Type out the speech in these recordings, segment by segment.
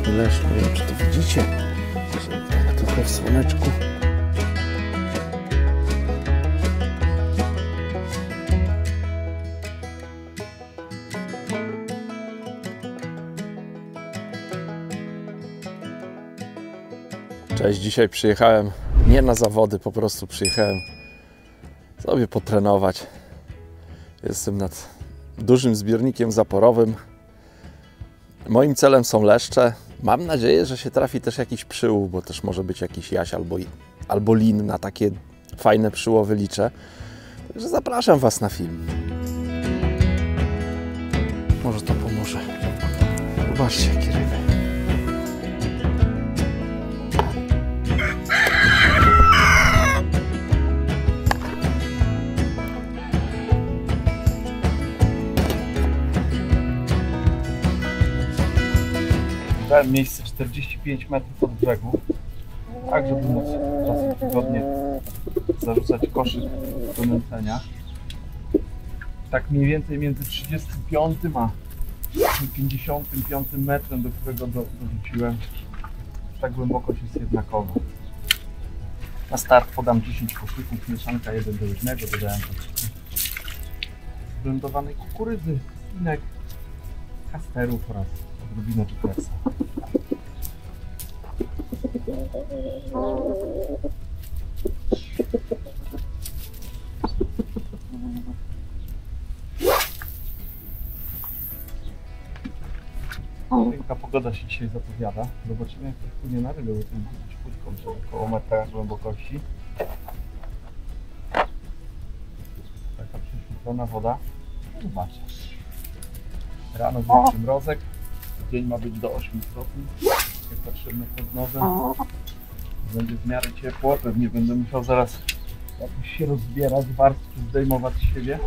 piękny leszcz. Nie wiem, czy to widzicie. Tak trochę w słoneczku. Cześć, dzisiaj przyjechałem nie na zawody, po prostu przyjechałem sobie potrenować. Jestem nad dużym zbiornikiem zaporowym. Moim celem są leszcze. Mam nadzieję, że się trafi też jakiś przyłów, bo też może być jakiś jaś albo lin. Na takie fajne przyłowy liczę. Także zapraszam Was na film. Może to pomoże. Zobaczcie, jakie ryby. Dałem miejsce 45 metrów od brzegu, tak żeby móc czasem wygodnie zarzucać koszyk do nęcenia. Tak mniej więcej między 35 a 55 metrem, do którego dorzuciłem, ta głębokość jest jednakowa. Na start podam 10 koszyków, mieszanka 1 do 1, dodałem zblendowanej kukurydzy, spinek, kasterów oraz odrobinę cukiersa. Piękna pogoda się dzisiaj zapowiada. Zobaczymy, jak to wpłynie na rybę, bo tym płytką, czyli około metra głębokości. Taka prześwietlona woda. Zobaczcie. Rano był przymrozek. Dzień ma być do 8 stopni. Jak patrzymy na prognozę, będzie w miarę ciepło. Pewnie będę musiał zaraz jakoś się rozbierać, warstwy zdejmować z siebie.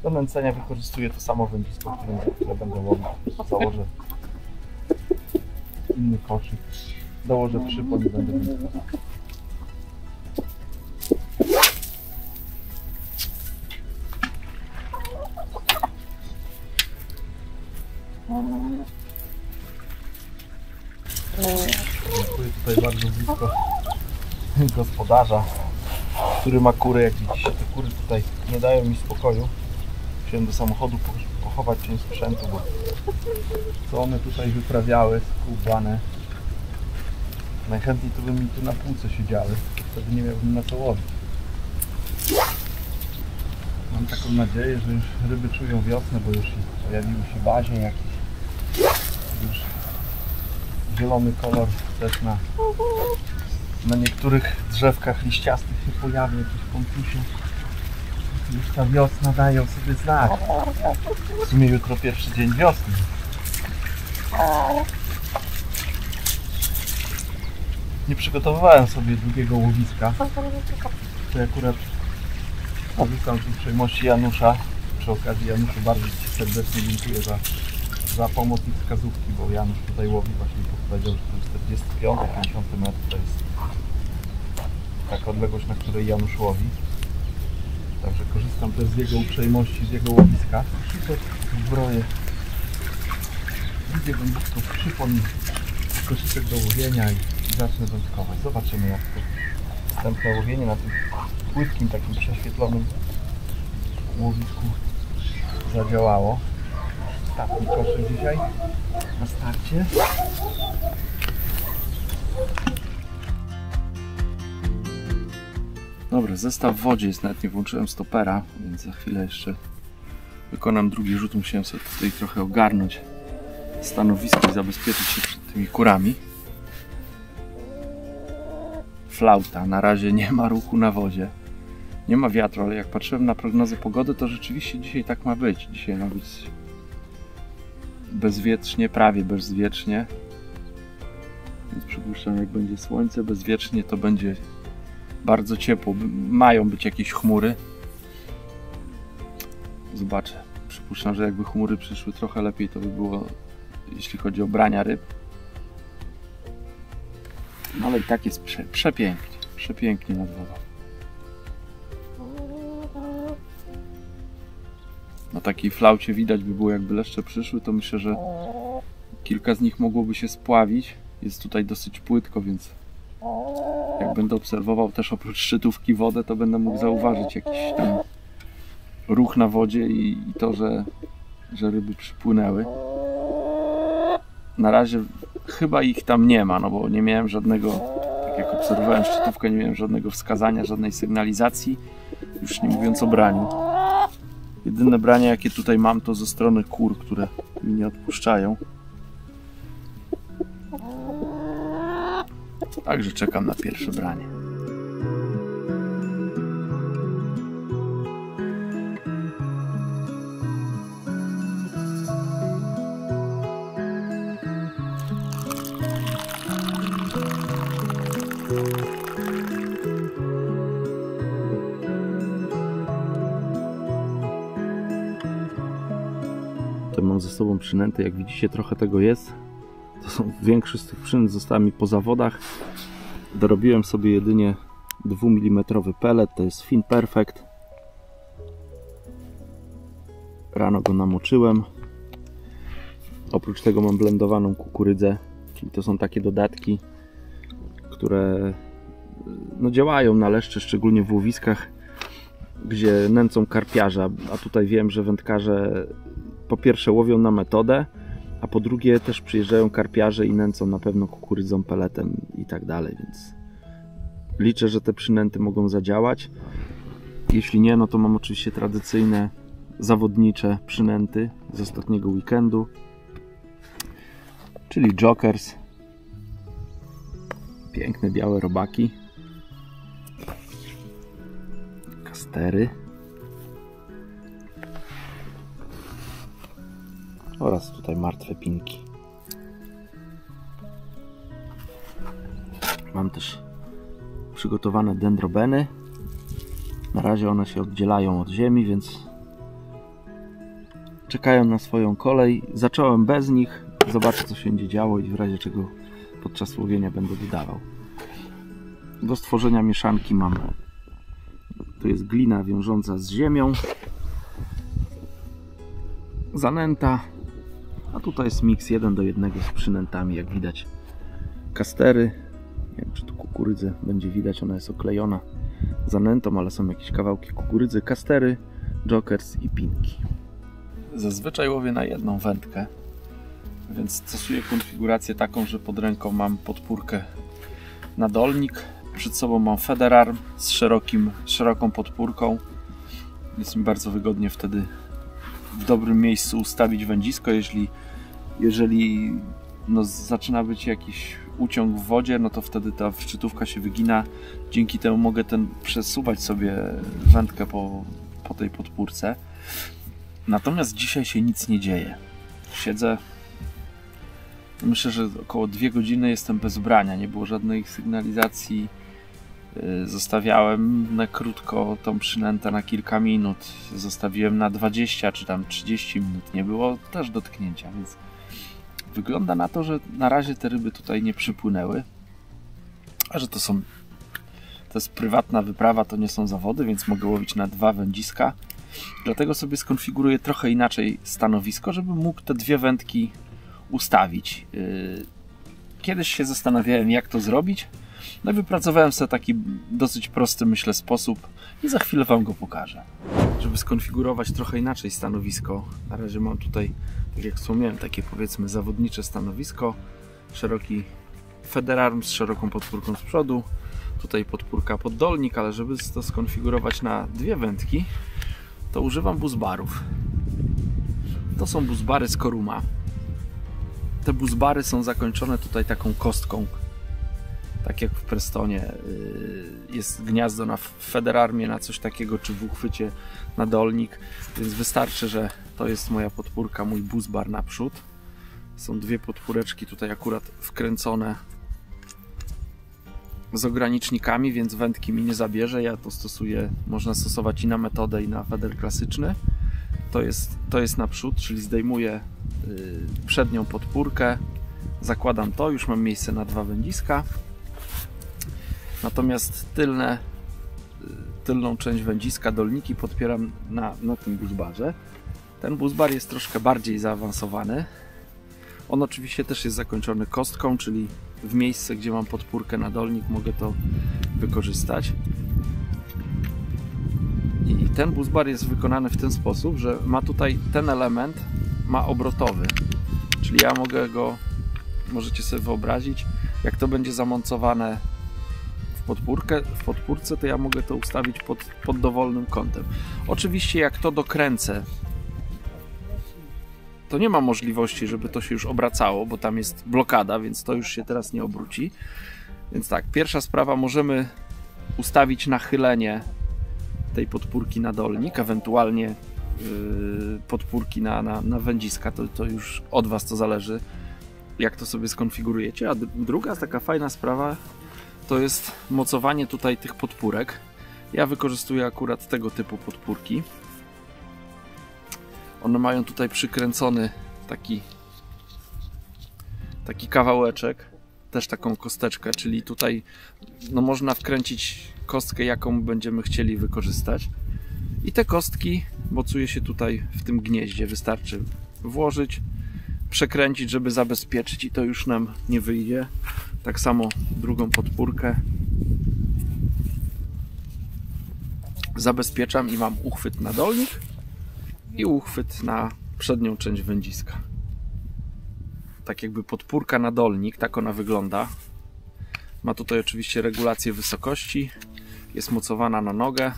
Do nęcenia wykorzystuję to samo wędzisko, które będę łowił. Założę inny koszyk, dołożę przypon i będę wędził. Dziękuję tutaj bardzo blisko gospodarza, który ma kury. Jak widzicie, te kury tutaj nie dają mi spokoju. Musiałem do samochodu pochować część sprzętu, bo co one tutaj wyprawiały, skubane. Najchętniej to by mi tu na półce siedziały, wtedy nie miałbym na co łowić. Mam taką nadzieję, że już ryby czują wiosnę, bo już pojawiły się bazie jakieś. Już zielony kolor też na niektórych drzewkach liściastych się pojawia, jakieś pompusie. Już ta wiosna daje o sobie znać. W sumie jutro pierwszy dzień wiosny. Nie przygotowywałem sobie drugiego łowiska. To akurat korzystam z uprzejmości Janusza. Przy okazji Januszu bardzo Ci serdecznie dziękuję za pomoc i wskazówki, bo Janusz tutaj łowi właśnie, powiedział, że ten 45-50 metr to jest taka odległość, na której Janusz łowi. Także korzystam też z jego uprzejmości, z jego łowiska. I to zbroję. Widzę wędzisko, przypomnę koszyczek do łowienia i zacznę wędkować. Zobaczymy, jak to wstępne łowienie na tym płytkim, takim prześwietlonym łowisku zadziałało. Ostatni koszyk dzisiaj na starcie. Dobra, zestaw w wodzie jest, nawet nie włączyłem stopera, więc za chwilę jeszcze wykonam drugi rzut. Musiałem sobie tutaj trochę ogarnąć stanowisko i zabezpieczyć się przed tymi kurami. Flauta, na razie nie ma ruchu na wodzie, nie ma wiatru, ale jak patrzyłem na prognozę pogody, to rzeczywiście dzisiaj tak ma być. Dzisiaj ma być bezwietrznie, prawie bezwietrznie, więc przypuszczam, jak będzie słońce bezwiecznie, to będzie bardzo ciepło. Mają być jakieś chmury. Zobaczę. Przypuszczam, że jakby chmury przyszły trochę lepiej, to by było, jeśli chodzi o brania ryb. No ale i tak jest przepięknie. Przepięknie nad wodą. Na takiej flaucie widać by było, jakby leszcze przyszły, to myślę, że Kilka z nich mogłoby się spławić. Jest tutaj dosyć płytko, więc jak będę obserwował też oprócz szczytówki wodę, to będę mógł zauważyć jakiś tam ruch na wodzie i to, że ryby przypłynęły. Na razie chyba ich tam nie ma, no bo nie miałem żadnego, tak jak obserwowałem szczytówkę, nie miałem żadnego wskazania, żadnej sygnalizacji, już nie mówiąc o braniu. Jedyne branie, jakie tutaj mam, to ze strony kur, które mi nie odpuszczają. Także czekam na pierwsze branie. Tutaj mam ze sobą przynęty, jak widzicie trochę tego jest. To są większość z tych przynęt została mi po zawodach. Dorobiłem sobie jedynie 2 mm pellet, to jest Fin Perfect. Rano go namoczyłem. Oprócz tego mam blendowaną kukurydzę, czyli to są takie dodatki, które no, działają na leszcze, szczególnie w łowiskach, gdzie nęcą karpiarza, a tutaj wiem, że wędkarze po pierwsze łowią na metodę, a po drugie też przyjeżdżają karpiarze i nęcą na pewno kukurydzą, peletem i tak dalej, więc liczę, że te przynęty mogą zadziałać. Jeśli nie, no to mam oczywiście tradycyjne zawodnicze przynęty z ostatniego weekendu, czyli Jokers, piękne białe robaki, kastery oraz tutaj martwe pinki. Mam też przygotowane dendrobeny. Na razie one się oddzielają od ziemi, więc czekają na swoją kolej. Zacząłem bez nich, zobaczę co się będzie działo i w razie czego podczas łowienia będę dodawał. Do stworzenia mieszanki mam, tu jest glina wiążąca z ziemią, zanęta, a tutaj jest miks 1:1 z przynętami, jak widać. Kastery, nie wiem czy tu kukurydzę będzie widać, ona jest oklejona zanętą, ale są jakieś kawałki kukurydzy, kastery, jokers i pinki. Zazwyczaj łowię na jedną wędkę, więc stosuję konfigurację taką, że pod ręką mam podpórkę na dolnik, przed sobą mam federarm z szeroką podpórką. Jest mi bardzo wygodnie wtedy w dobrym miejscu ustawić wędzisko. Jeżeli no, zaczyna być jakiś uciąg w wodzie, no to wtedy ta szczytówka się wygina. Dzięki temu mogę przesuwać sobie wędkę po tej podpórce. Natomiast dzisiaj się nic nie dzieje. Siedzę, myślę, że około 2 godziny jestem bez brania. Nie było żadnej sygnalizacji. Zostawiałem na krótko tą przynętę na kilka minut. Zostawiłem na 20 czy tam 30 minut. Nie było też dotknięcia, więc wygląda na to, że na razie te ryby tutaj nie przypłynęły. A że to jest prywatna wyprawa, to nie są zawody, więc mogę łowić na 2 wędziska. Dlatego sobie skonfiguruję trochę inaczej stanowisko, żeby mógł te 2 wędki ustawić. Kiedyś się zastanawiałem, jak to zrobić. No i wypracowałem sobie taki dosyć prosty, myślę, sposób i za chwilę Wam go pokażę. Żeby skonfigurować trochę inaczej stanowisko, na razie mam tutaj, tak jak wspomniałem, takie powiedzmy zawodnicze stanowisko. Szeroki federarm z szeroką podpórką z przodu. Tutaj podpórka pod dolnik, ale żeby to skonfigurować na 2 wędki, to używam buzbarów. To są buzbary z Koruma. Te buzbary są zakończone tutaj taką kostką. Tak jak w Prestonie jest gniazdo na federarmie, na coś takiego, czy w uchwycie na dolnik. Więc wystarczy, że to jest moja podpórka, mój buzbar naprzód. Są 2 podpóreczki tutaj akurat wkręcone z ogranicznikami, więc wędki mi nie zabierze. Ja to stosuję, można stosować i na metodę, i na feder klasyczny. To jest naprzód, czyli zdejmuję przednią podpórkę, zakładam to, już mam miejsce na 2 wędziska. Natomiast tylną część wędziska, dolniki podpieram na tym buzbarze. Ten buzbar jest troszkę bardziej zaawansowany. On oczywiście też jest zakończony kostką, czyli w miejsce, gdzie mam podpórkę na dolnik, mogę to wykorzystać. I ten bus bar jest wykonany w ten sposób, że ma tutaj ten element, ma obrotowy. Czyli ja mogę go, możecie sobie wyobrazić, jak to będzie zamontowane w podpórce, to ja mogę to ustawić pod dowolnym kątem. Oczywiście jak to dokręcę, to nie ma możliwości, żeby to się już obracało, bo tam jest blokada, więc to już się teraz nie obróci. Więc tak, pierwsza sprawa, możemy ustawić nachylenie tej podpórki na dolnik, ewentualnie podpórki na wędziska, to już od Was to zależy, jak to sobie skonfigurujecie. A druga taka fajna sprawa to jest mocowanie tutaj tych podpórek. Ja wykorzystuję akurat tego typu podpórki. One mają tutaj przykręcony taki kawałeczek, też taką kosteczkę, czyli tutaj no, można wkręcić kostkę, jaką będziemy chcieli wykorzystać. I te kostki mocuje się tutaj w tym gnieździe. Wystarczy włożyć, przekręcić, żeby zabezpieczyć i to już nam nie wyjdzie. Tak samo drugą podpórkę zabezpieczam i mam uchwyt na dolnik i uchwyt na przednią część wędziska. Tak jakby podpórka na dolnik, tak ona wygląda. Ma tutaj oczywiście regulację wysokości, jest mocowana na nogę.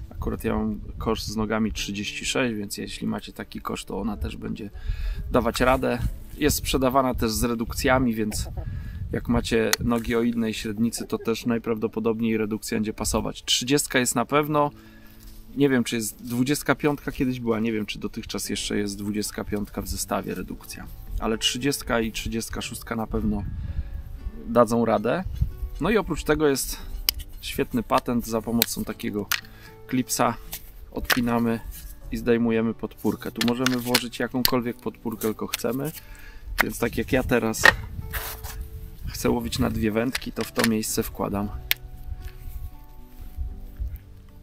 Akurat ja mam kosz z nogami 36, więc jeśli macie taki kosz, to ona też będzie dawać radę. Jest sprzedawana też z redukcjami, więc jak macie nogi o innej średnicy, to też najprawdopodobniej redukcja będzie pasować. 30 jest na pewno. Nie wiem, czy jest 25 kiedyś była, nie wiem, czy dotychczas jeszcze jest 25 w zestawie redukcja. Ale 30 i 36 na pewno dadzą radę. No i oprócz tego jest świetny patent. Za pomocą takiego klipsa odpinamy i zdejmujemy podpórkę. Tu możemy włożyć jakąkolwiek podpórkę tylko chcemy. Więc tak jak ja teraz chcę łowić na 2 wędki, to w to miejsce wkładam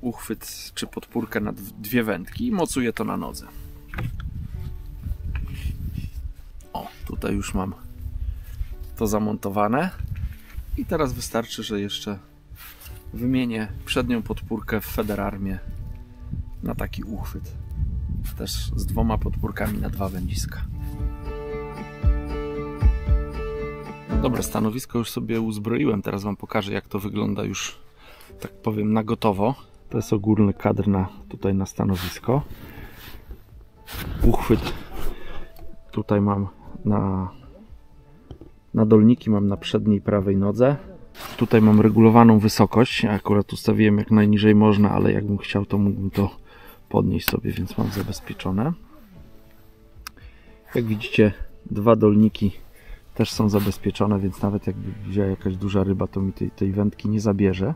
uchwyt czy podpórkę na 2 wędki i mocuję to na nodze. O, tutaj już mam to zamontowane i teraz wystarczy, że jeszcze wymienię przednią podpórkę w Federarmie na taki uchwyt. Też z 2 podpórkami na 2 wędziska. Dobra, stanowisko już sobie uzbroiłem. Teraz Wam pokażę, jak to wygląda już, tak powiem, na gotowo. To jest ogólny kadr tutaj na stanowisko. Uchwyt tutaj mam na dolniki, mam na przedniej prawej nodze. Tutaj mam regulowaną wysokość. Ja akurat ustawiłem jak najniżej można, ale jakbym chciał, to mógłbym to podnieść sobie, więc mam zabezpieczone. Jak widzicie, 2 dolniki też są zabezpieczone, więc nawet jakby wzięła jakaś duża ryba, to mi tej wędki nie zabierze.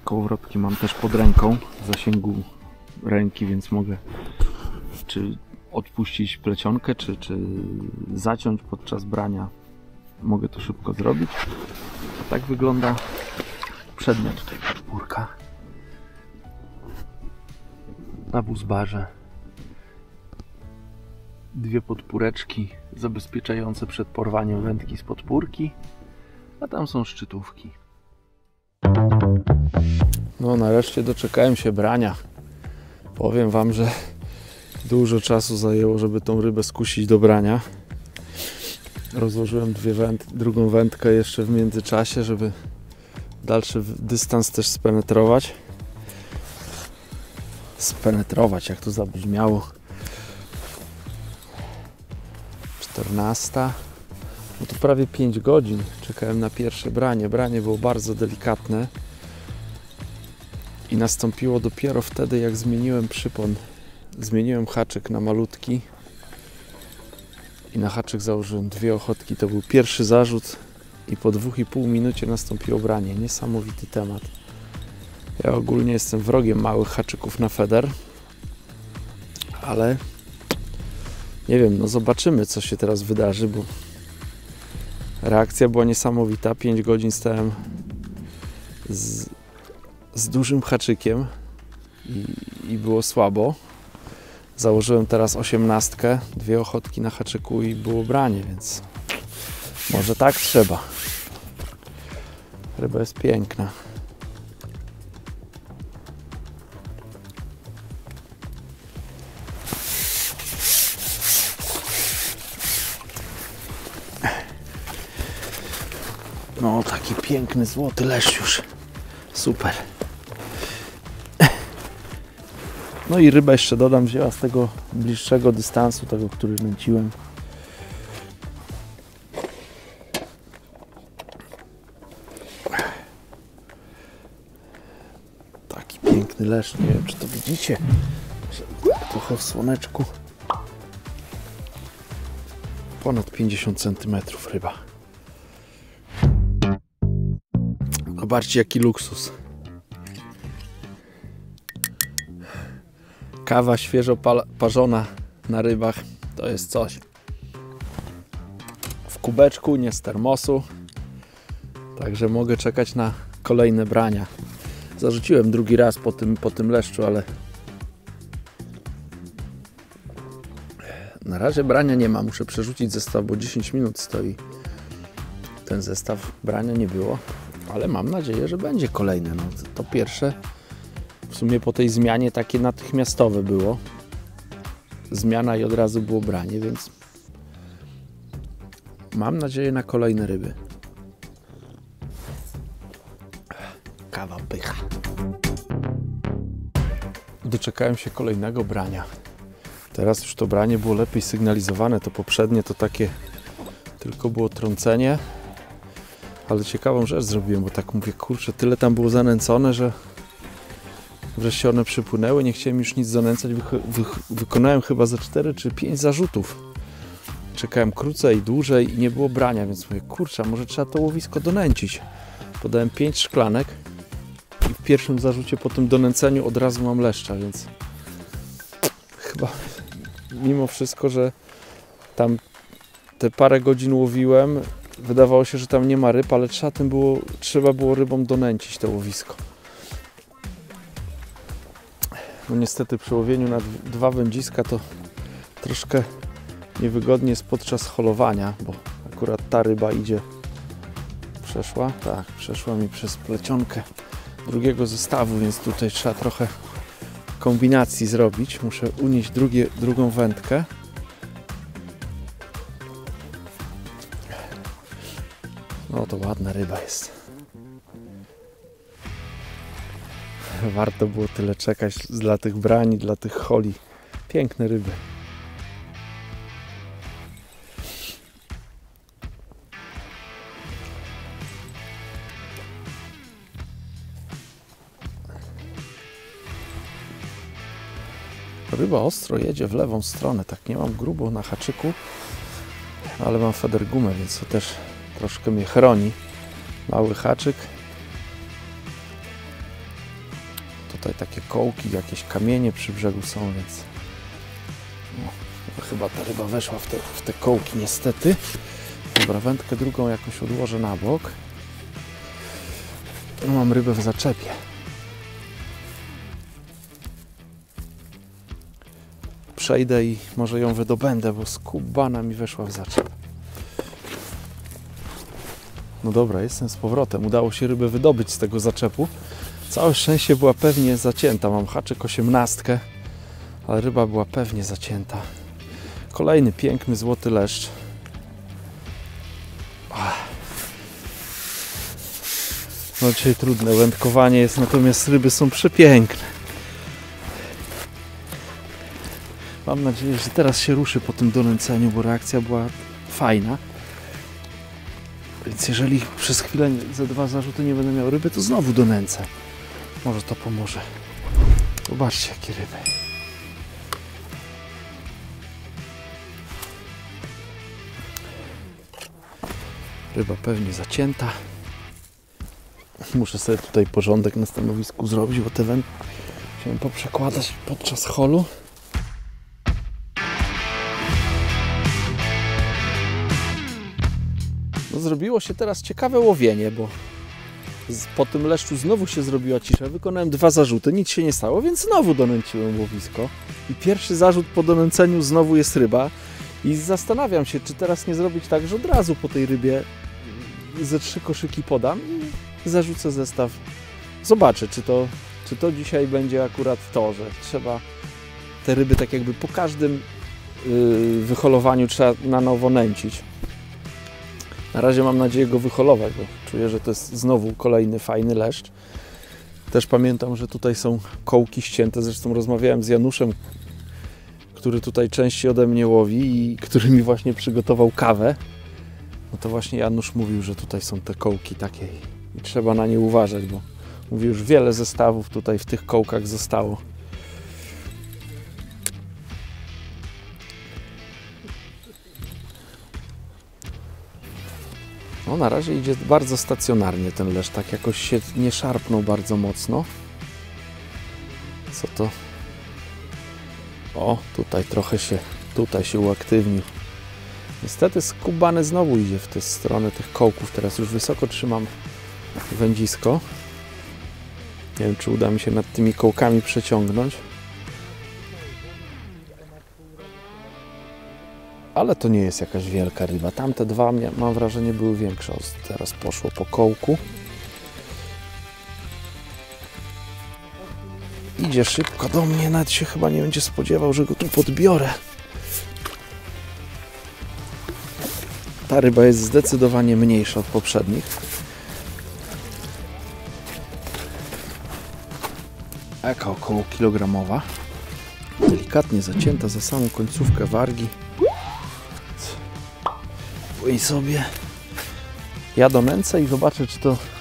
Kołowrotki mam też pod ręką, w zasięgu ręki, więc mogę czy odpuścić plecionkę, czy zaciąć podczas brania. Mogę to szybko zrobić. Tak wygląda przednia tutaj podpórka na buzbarze. 2 podpóreczki zabezpieczające przed porwaniem wędki z podpórki, a tam są szczytówki. No nareszcie doczekałem się brania. Powiem Wam, że dużo czasu zajęło, żeby tą rybę skusić do brania. Rozłożyłem drugą wędkę jeszcze w międzyczasie, żeby dalszy dystans też spenetrować. Jak to zabrzmiało. 14. No to prawie 5 godzin czekałem na pierwsze branie. Branie było bardzo delikatne i nastąpiło dopiero wtedy, jak zmieniłem przypon. Zmieniłem haczyk na malutki i na haczyk założyłem 2 ochotki. To był pierwszy zarzut i po 2,5 minucie nastąpiło branie. Niesamowity temat. Ja ogólnie jestem wrogiem małych haczyków na feder, ale nie wiem, no zobaczymy, co się teraz wydarzy, bo reakcja była niesamowita. 5 godzin stałem z dużym haczykiem i było słabo. Założyłem teraz 18, 2 ochotki na haczyku i było branie, więc może tak trzeba. Ryba jest piękna. No, taki piękny złoty leszcz już. Super. No i rybę jeszcze dodam, wzięła z tego bliższego dystansu, tego, który nęciłem. Taki piękny leszcz, nie wiem, czy to widzicie. Trochę w słoneczku. Ponad 50 cm ryba. Zobaczcie, jaki luksus. Kawa świeżo parzona na rybach to jest coś. W kubeczku, nie z termosu. Także mogę czekać na kolejne brania. Zarzuciłem drugi raz po tym leszczu, ale na razie brania nie ma. Muszę przerzucić zestaw, bo 10 minut stoi ten zestaw. Brania nie było, ale mam nadzieję, że będzie kolejne. No, to pierwsze w sumie po tej zmianie takie natychmiastowe było. Zmiana i od razu było branie, więc mam nadzieję na kolejne ryby. Kawa pycha. Doczekałem się kolejnego brania. Teraz już to branie było lepiej sygnalizowane. To poprzednie to takie tylko było trącenie. Ale ciekawą rzecz zrobiłem, bo tak mówię, kurczę, tyle tam było zanęcone, że wreszcie one przypłynęły. Nie chciałem już nic zanęcać. Wykonałem chyba ze 4 czy 5 zarzutów. Czekałem krócej, dłużej i nie było brania, więc mówię, kurczę, może trzeba to łowisko donęcić. Podałem 5 szklanek i w pierwszym zarzucie po tym donęceniu od razu mam leszcza, więc chyba mimo wszystko, że tam te parę godzin łowiłem, wydawało się, że tam nie ma ryb, ale trzeba było rybom donęcić to łowisko. No niestety przy łowieniu na 2 wędziska to troszkę niewygodnie jest podczas holowania, bo akurat ta ryba idzie, przeszła? Tak, przeszła mi przez plecionkę drugiego zestawu, więc tutaj trzeba trochę kombinacji zrobić. Muszę unieść drugą wędkę. No to ładna ryba jest. Warto było tyle czekać dla tych brani, dla tych holi. Piękne ryby. Ryba ostro jedzie w lewą stronę. Tak, nie mam grubo na haczyku, ale mam federgumę, więc to też troszkę mnie chroni. Mały haczyk. Tutaj takie kołki, jakieś kamienie przy brzegu są, więc no, chyba ta ryba weszła w te kołki niestety. Dobra, wędkę drugą jakoś odłożę na bok. No, mam rybę w zaczepie. Przejdę i może ją wydobędę, bo skubana mi weszła w zaczep. No dobra, jestem z powrotem. Udało się rybę wydobyć z tego zaczepu. Całe szczęście była pewnie zacięta. Mam haczyk 18, ale ryba była pewnie zacięta. Kolejny piękny złoty leszcz. No dzisiaj trudne wędkowanie jest, natomiast ryby są przepiękne. Mam nadzieję, że teraz się ruszy po tym donęceniu, bo reakcja była fajna. Więc jeżeli przez chwilę za 2 zarzuty nie będę miał ryby, to znowu donęcę. Może to pomoże. Zobaczcie, jakie ryby. Ryba pewnie zacięta. Muszę sobie tutaj porządek na stanowisku zrobić, bo te wędki chciałem poprzekładać podczas holu. No, zrobiło się teraz ciekawe łowienie, bo Po tym leszczu znowu się zrobiła cisza. Wykonałem 2 zarzuty, nic się nie stało, więc znowu donęciłem łowisko. I pierwszy zarzut po donęceniu znowu jest ryba. I zastanawiam się, czy teraz nie zrobić tak, że od razu po tej rybie ze 3 koszyki podam i zarzucę zestaw. Zobaczę, czy to dzisiaj będzie akurat to, że trzeba te ryby tak jakby po każdym wyholowaniu trzeba na nowo nęcić. Na razie mam nadzieję go wyholować, bo czuję, że to jest znowu kolejny fajny leszcz. Też pamiętam, że tutaj są kołki ścięte. Zresztą rozmawiałem z Januszem, który tutaj częściej ode mnie łowi i który mi właśnie przygotował kawę. No to właśnie Janusz mówił, że tutaj są te kołki takie i trzeba na nie uważać, bo mówi, już wiele zestawów tutaj w tych kołkach zostało. No na razie idzie bardzo stacjonarnie ten leszcz, tak jakoś się nie szarpnął bardzo mocno. Co to? O, tutaj się uaktywnił. Niestety skubany znowu idzie w tę stronę tych kołków. Teraz już wysoko trzymam wędzisko. Nie wiem, czy uda mi się nad tymi kołkami przeciągnąć. Ale to nie jest jakaś wielka ryba. Tamte 2, mam wrażenie, były większe. O, teraz poszło po kołku. Idzie szybko do mnie. Nawet się chyba nie będzie spodziewał, że go tu podbiorę. Ta ryba jest zdecydowanie mniejsza od poprzednich. Taka około kilogramowa. Delikatnie zacięta za samą końcówkę wargi. Płyń sobie. Ja donęcę i zobaczę,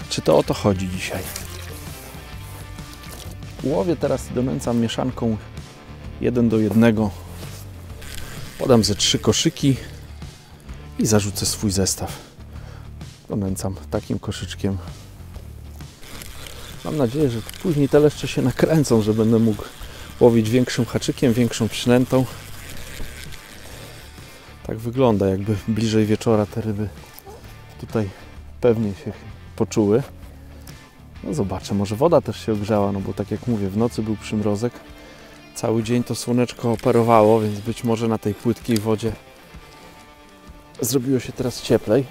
czy to o to chodzi dzisiaj. Łowię teraz i donęcam mieszanką 1:1. Podam ze 3 koszyki i zarzucę swój zestaw. Donęcam takim koszyczkiem. Mam nadzieję, że później te leszcze się nakręcą, że będę mógł łowić większym haczykiem, większą przynętą. Tak wygląda, jakby bliżej wieczora te ryby tutaj pewnie się poczuły. No zobaczę, może woda też się ogrzała, no bo tak jak mówię, w nocy był przymrozek. Cały dzień to słoneczko operowało, więc być może na tej płytkiej wodzie zrobiło się teraz cieplej.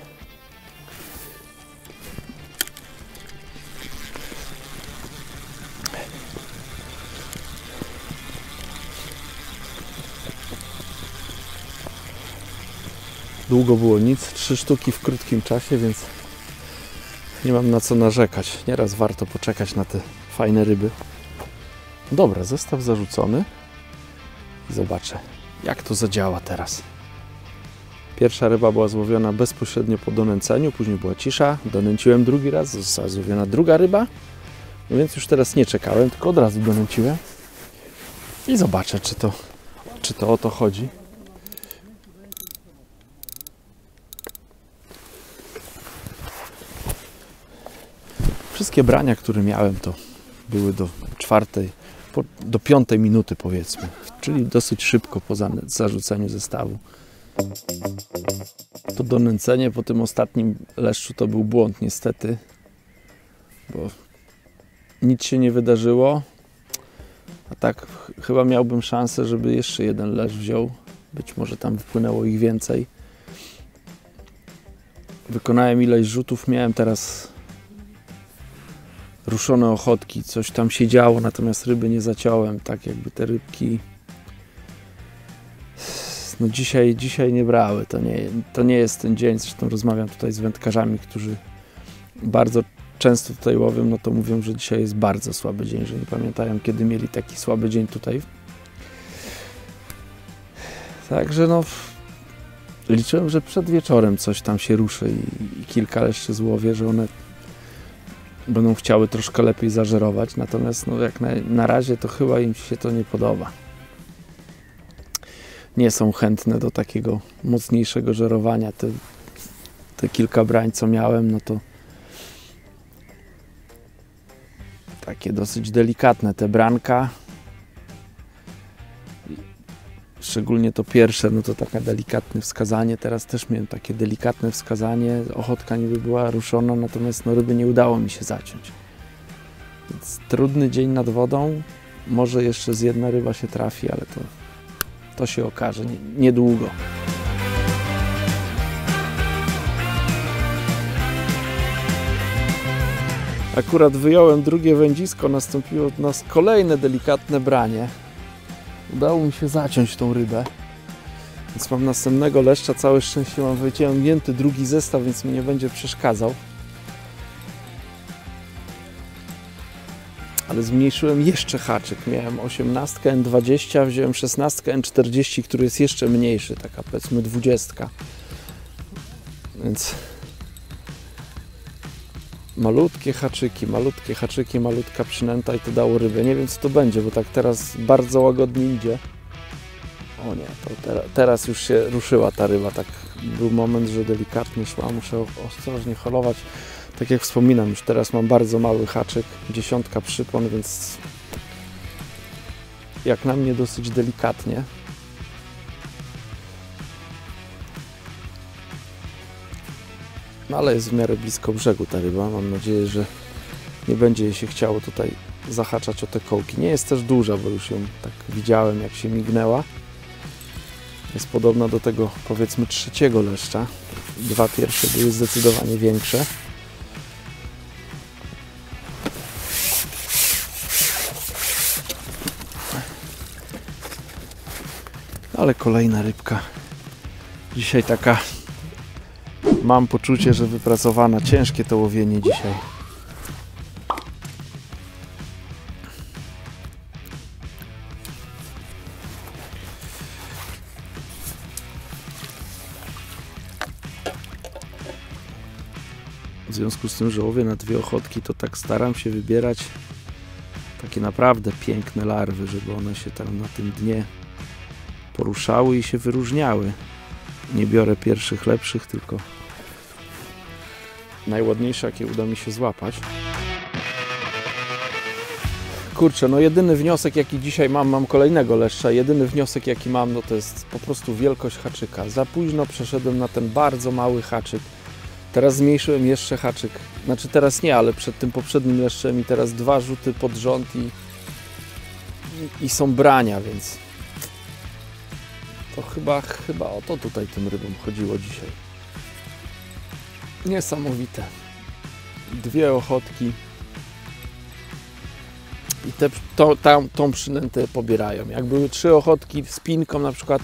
Długo było nic, 3 sztuki w krótkim czasie, więc nie mam na co narzekać. Nieraz warto poczekać na te fajne ryby. Dobra, zestaw zarzucony. Zobaczę, jak to zadziała teraz. Pierwsza ryba była złowiona bezpośrednio po donęceniu, później była cisza. Donęciłem drugi raz, została złowiona druga ryba. No więc już teraz nie czekałem, tylko od razu donęciłem. I zobaczę, czy to o to chodzi. Wszystkie brania, które miałem, to były do 4, do 5 minuty powiedzmy, czyli dosyć szybko po zarzuceniu zestawu. To donęcenie po tym ostatnim leszczu to był błąd niestety, bo nic się nie wydarzyło, a tak chyba miałbym szansę, żeby jeszcze jeden leszcz wziął, być może tam wypłynęło ich więcej. Wykonałem ileś rzutów, miałem teraz ruszone ochotki, coś tam się działo, natomiast ryby nie zaciąłem, tak jakby te rybki no dzisiaj nie brały, to nie jest ten dzień. Zresztą rozmawiam tutaj z wędkarzami, którzy bardzo często tutaj łowią, no to mówią, że dzisiaj jest bardzo słaby dzień, że nie pamiętają, kiedy mieli taki słaby dzień tutaj. Także no liczyłem, że przed wieczorem coś tam się ruszy i kilka leszczy złowię, że one będą chciały troszkę lepiej zażerować, natomiast no jak na razie to chyba im się to nie podoba. Nie są chętne do takiego mocniejszego żerowania. Te kilka brań, co miałem, no to takie dosyć delikatne te branka. szczególnie to pierwsze, no to takie delikatne wskazanie. Teraz też miałem takie delikatne wskazanie. Ochotka niby była ruszona, natomiast no, ryby nie udało mi się zaciąć. Więc trudny dzień nad wodą. Może jeszcze z jedna ryba się trafi, ale to się okaże niedługo. Akurat wyjąłem drugie wędzisko, nastąpiło od nas kolejne delikatne branie. Udało mi się zaciąć tą rybę, więc mam następnego leszcza. Całe szczęście mam wyciągnięty drugi zestaw, więc mi nie będzie przeszkadzał. Ale zmniejszyłem jeszcze haczyk. Miałem 18 N20, wziąłem 16 N40, który jest jeszcze mniejszy, taka powiedzmy 20. Więc malutkie haczyki, malutka przynęta i to dało rybę. Nie wiem, co to będzie, bo tak teraz bardzo łagodnie idzie. O nie, to teraz już się ruszyła ta ryba. Tak był moment, że delikatnie szła. Muszę ostrożnie holować. Tak jak wspominam, już teraz mam bardzo mały haczyk, 10 przypon, więc jak na mnie dosyć delikatnie. No ale jest w miarę blisko brzegu ta ryba. Mam nadzieję, że nie będzie jej się chciało tutaj zahaczać o te kołki. Nie jest też duża, bo już ją tak widziałem, jak się mignęła. Jest podobna do tego, powiedzmy, trzeciego leszcza. Dwa pierwsze były zdecydowanie większe. Ale kolejna rybka. Dzisiaj taka, mam poczucie, że wypracowana. Ciężkie to łowienie dzisiaj. W związku z tym, że łowię na dwie ochotki, to tak staram się wybierać takie naprawdę piękne larwy, żeby one się tam na tym dnie poruszały i się wyróżniały. Nie biorę pierwszych lepszych, tylko najładniejsze, jakie uda mi się złapać. Kurczę, no jedyny wniosek, jaki dzisiaj mam kolejnego leszcza, jedyny wniosek, jaki mam, no to jest po prostu wielkość haczyka. Za późno przeszedłem na ten bardzo mały haczyk. Teraz zmniejszyłem jeszcze haczyk. Znaczy teraz nie, ale przed tym poprzednim leszczem i teraz 2 rzuty pod rząd i są brania, więc to chyba o to tutaj tym rybom chodziło dzisiaj. Niesamowite. 2 ochotki i tą przynętę pobierają. Jak były 3 ochotki z pinką na przykład,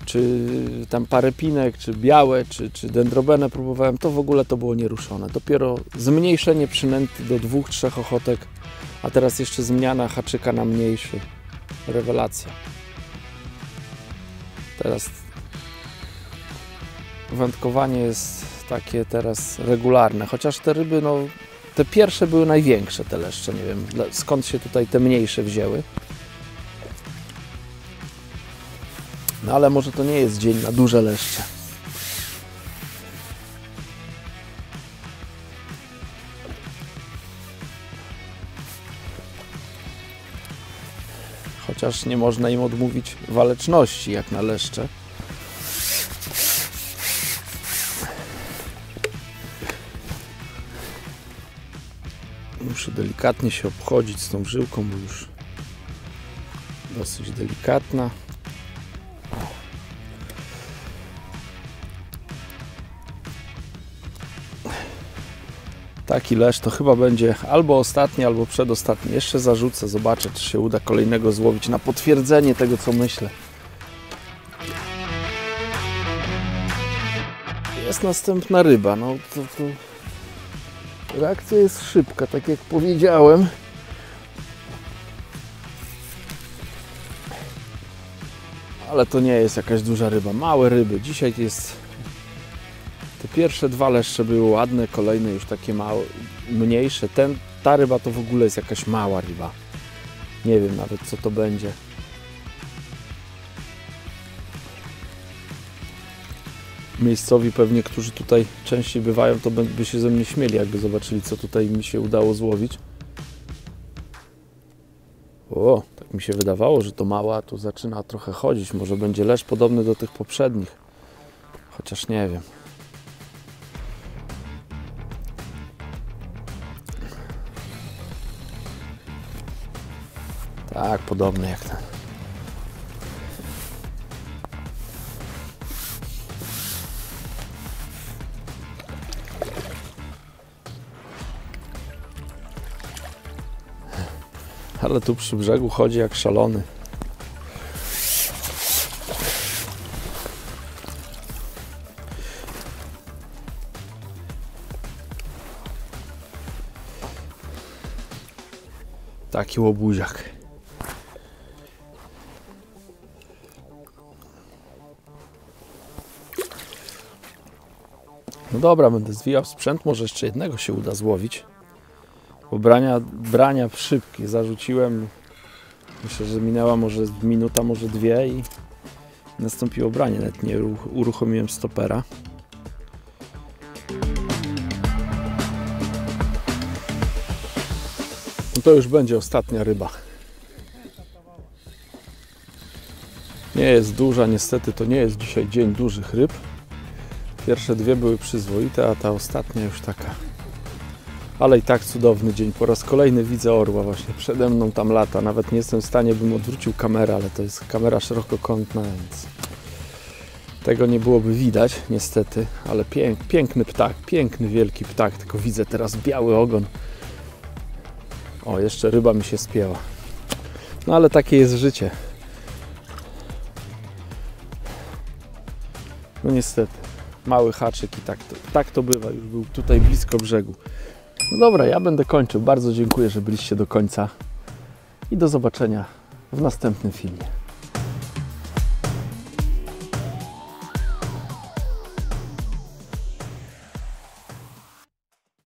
czy tam parę pinek, czy białe, czy dendrobenę próbowałem, to w ogóle to było nieruszone. Dopiero zmniejszenie przynęty do 2-3 ochotek, a teraz jeszcze zmiana haczyka na mniejszy. Rewelacja. Teraz wędkowanie jest takie teraz regularne, chociaż te ryby, no te pierwsze były największe, te leszcze, nie wiem skąd się tutaj te mniejsze wzięły. No ale może to nie jest dzień na duże leszcze. Chociaż nie można im odmówić waleczności jak na leszcze. Muszę delikatnie się obchodzić z tą żyłką, bo już dosyć delikatna. Taki leszcz to chyba będzie albo ostatni, albo przedostatni. Jeszcze zarzucę, zobaczę, czy się uda kolejnego złowić na potwierdzenie tego, co myślę. Jest następna ryba. No to reakcja jest szybka, tak jak powiedziałem. Ale to nie jest jakaś duża ryba. Małe ryby. Dzisiaj jest... Te pierwsze 2 leszcze były ładne, kolejne już takie małe, mniejsze. Ta ryba to w ogóle jest jakaś mała ryba. Nie wiem nawet, co to będzie. Miejscowi pewnie, którzy tutaj częściej bywają, to by się ze mnie śmieli, jakby zobaczyli, co tutaj mi się udało złowić. O, Tak mi się wydawało, że to mała, tu zaczyna trochę chodzić. Może będzie lesz podobny do tych poprzednich. Chociaż nie wiem. Tak, podobny jak ten. Ale tu przy brzegu chodzi jak szalony. Taki łobuziak. No dobra, będę zwijał sprzęt, może jeszcze jednego się uda złowić. Bo brania szybkie. Zarzuciłem, myślę, że minęła może minuta, może dwie i nastąpiło branie. Nawet nie uruchomiłem stopera. No to już będzie ostatnia ryba. Nie jest duża, niestety to nie jest dzisiaj dzień dużych ryb. Pierwsze dwie były przyzwoite, a ta ostatnia już taka. Ale i tak cudowny dzień. Po raz kolejny widzę orła właśnie przede mną, tam lata. Nawet nie jestem w stanie, bym odwrócił kamerę, ale to jest kamera szerokokątna, więc tego nie byłoby widać niestety. Ale piękny ptak, piękny wielki ptak. Tylko widzę teraz biały ogon. O, jeszcze ryba mi się spięła. No ale takie jest życie. No niestety. Mały haczyk i tak to bywa. Już był tutaj blisko brzegu. No dobra, ja będę kończył. Bardzo dziękuję, że byliście do końca i do zobaczenia w następnym filmie.